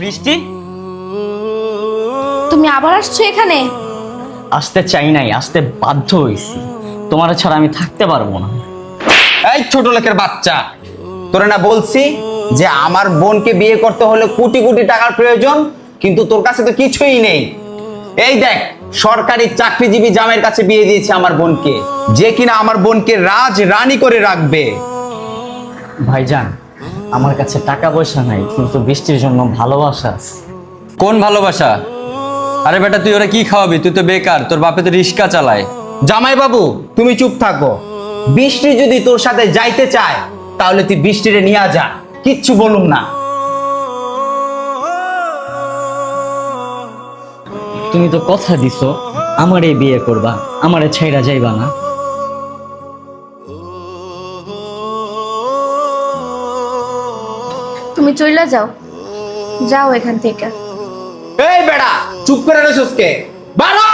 বৃষ্টি, তুমি আবার আসছো এখানে? আসতে চাই নাই, আসতে বাধ্য হয়েছি। তোমার ছাড়া আমি থাকতে পারবো না। এই ছোট লোকের বাচ্চা, তোরে না বলছি যে আমার বোনকে বিয়ে করতে হলে কোটি কোটি টাকার প্রয়োজন, কিন্তু তোর কাছে তো কিছুই নেই। এই দেখ, সরকারি চাকরিজীবী জামাইয়ের কাছে বিয়ে দিয়েছে আমার বোনকে, যে কিনা আমার বোনকে রাজ রানী করে রাখবে। ভাইজান, আমার কাছে টাকা পয়সা নাই, কিন্তু বৃষ্টির জন্য ভালোবাসা আছে। কোন ভালোবাসা? আরে বেটা, তুই ওরা কি খাওয়াবি? তুই তো বেকার, তোর বাপে তো রিক্সা চালায়। জামাই বাবু, তুমি চুপ থাকো। বৃষ্টি যদি তোর সাথে যাইতে চায় তাহলে তুই বৃষ্টিরে নিয়ে যা, কিচ্ছু বলুম না। তুমি তো কথা দিছো আমারে বিয়ে করবা, আমারে ছাইরা যাইবা না। তুমি চইলা যাও, যাও এখান থেকে। এই বেড়া, চুপ করে রইছস কে? বাড়া!